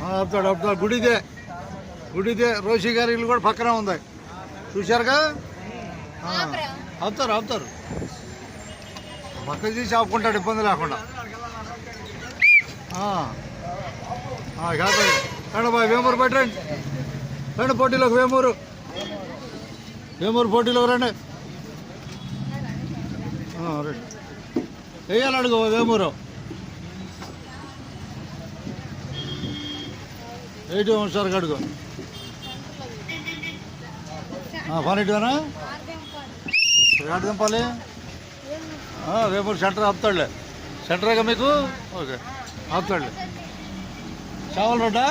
ఆపుతాడు ఆపుతాడు. గుడిదే రోషి గారి ఇల్లు కూడా పక్కనే ఉంది, చూశారుగా. ఆపుతారు పక్క తీసి ఆపుకుంటాడు, ఇబ్బంది లేకుండా. కాదు రండి బాయ్, వేమూరు పెట్టండి, రండి పోటీలోకి. వేమూరు పోటీలోకి రండి. రండి వేయాలి, అడుగు వేమూరు 8 సార్ అడుగు. పనిటివేనా ఎక్కడ దింపాలి? వేమూరు సెంటర్ ఆపుతాడులే, సెంటరేగా మీకు. ఓకే ఆపుతాడులే. చావల రోడ్డా?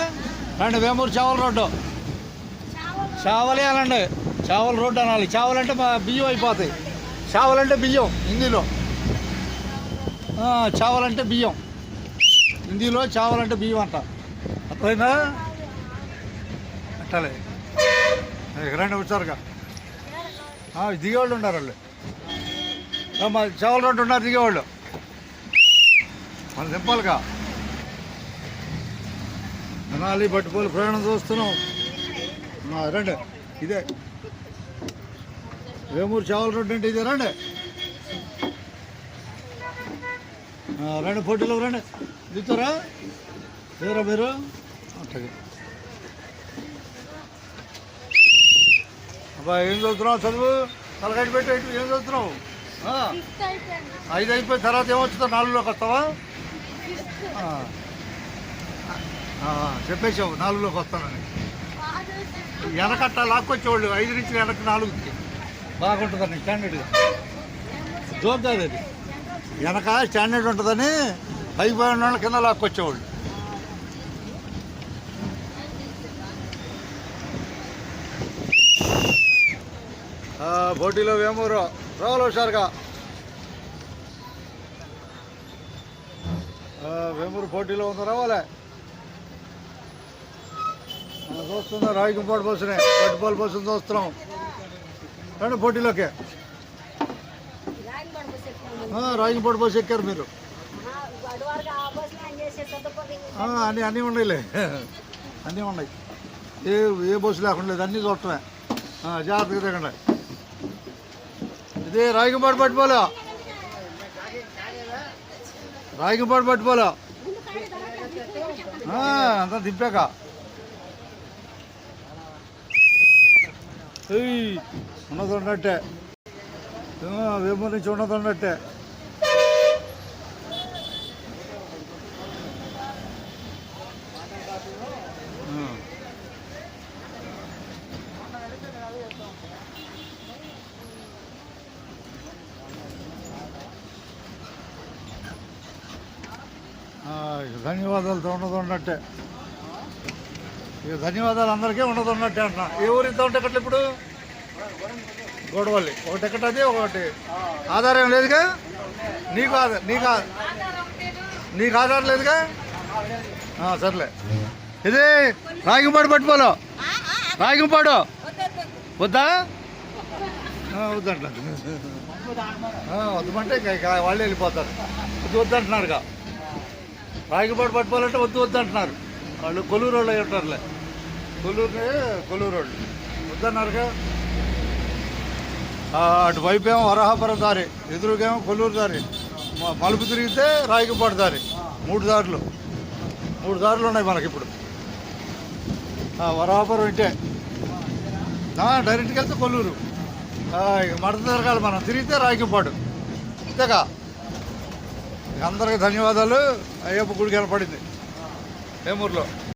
రండి వేమూరు చావల రోడ్డు. చావలే అనండి, చావల రోడ్డు అనాలి. చావలంటే మా బియ్యం అయిపోతాయి. చావలంటే బియ్యం హిందీలో, చావలంటే బియ్యం హిందీలో, చావలంటే బియ్యం అంట. అర్థమైందా? అట్టాలే రండి వచ్చారుగా. దిగేవాళ్ళు ఉన్నారు, వాళ్ళు మా చావల రోడ్డు ఉన్నారు దిగేవాళ్ళు. మనం దింపాలిగా. అనాలి పట్టుకోవాలి, ప్రయాణం చూస్తున్నాం. రండి, ఇదే వేమూరు చావల రోడ్డు అంటే ఇదే. రండి రండి పోటీలోకి రండి. దిగుతారా లేరా మీరు? అట్లాగే అబ్బా, ఏం చదువుతున్నావు? చదువు తలకాయ పెట్టి ఏం చదువుతున్నావు? 5 అయిపోయిన తర్వాత ఏమొచ్చుతావు? 4లోకి వస్తావా? చెప్పేసావు 4లోకి వస్తానని. వెనకట్ట లాక్కొచ్చేవాళ్ళు 5 నుంచి వెనక్కి 4కి బాగుంటుందని స్టాండర్డ్గా. జోక్ కాదు అది, వెనక స్టాండర్డ్ ఉంటుందని అయిపోయిన వాళ్ళ కింద లాక్కొచ్చేవాళ్ళు. పోటీలో వేమూరు రావాలి హుషారుగా. వేమూరు పోటీలో ఉంది, రావాలి. చూస్తున్నా రాయకుంపాడు బస్సునే, పట్టుపాలు బస్సును చూస్తున్నాం. రండి పోటీలోకి. రాయకుంపాడు బస్సు ఎక్కారు మీరు. అన్నీ ఉన్నాయిలే, అన్నీ ఉన్నాయి. ఏ బస్సు లేకుండా లేదు, అన్నీ చూడటమే. జాగ్రత్తగా దిగండి. ఇదే రాయకుంపాడు పట్టుకోలే, రాయకుంపాడు పట్టుకోలే. అంతా దింపాక ఉన్నది ఉన్నట్టే, వేమూరు నుంచి ఉన్నది ఉన్నట్టే. ధన్యవాదాలతో ఉన్నది ఉన్నట్టే. ఇక ధన్యవాదాలు అందరికీ ఉన్నది ఉన్నట్టే అంటున్నా. ఏ ఊరు ఇంత ఉంటే ఎక్కట్లు ఇప్పుడు? గోడవల్లి ఒకటి ఎక్కట, అది ఒకటి ఆధారం లేదుగా నీకు. నీకు ఆధారం లేదుగా. సర్లే, ఇది రాయకుంపాడు పట్టుకోలో. రాయకుంపాడు వద్దా? వద్దంటున్నారు. వద్దంటే వాళ్ళే వెళ్ళిపోతారు. వద్దంటున్నారుగా. రాయకుంపాడు పట్టుకోవాలంటే వద్దంటున్నారు వాళ్ళు. కొల్లూరు వాళ్ళు అయి ఉంటారులే, కొల్లూరు వాళ్ళు వద్దన్నారుగా. అటువైపు ఏమో వరాహపురం దారి, ఎదురుగేమో కొల్లూరు దారి, మలుపు తిరిగితే రాయకుంపాడు దారి. 3 దారులు ఉన్నాయి మనకి ఇప్పుడు. వరాహపురం ఇంటే డైరెక్ట్కి వెళ్తే కొల్లూరు. ఇక మడత తిరగాలి మనం, తిరిగితే రాయకుంపాడు. ఇంతేగా. అందరికీ ధన్యవాదాలు. అయ్యప్ప గుడి కనపడింది వేమూరులో.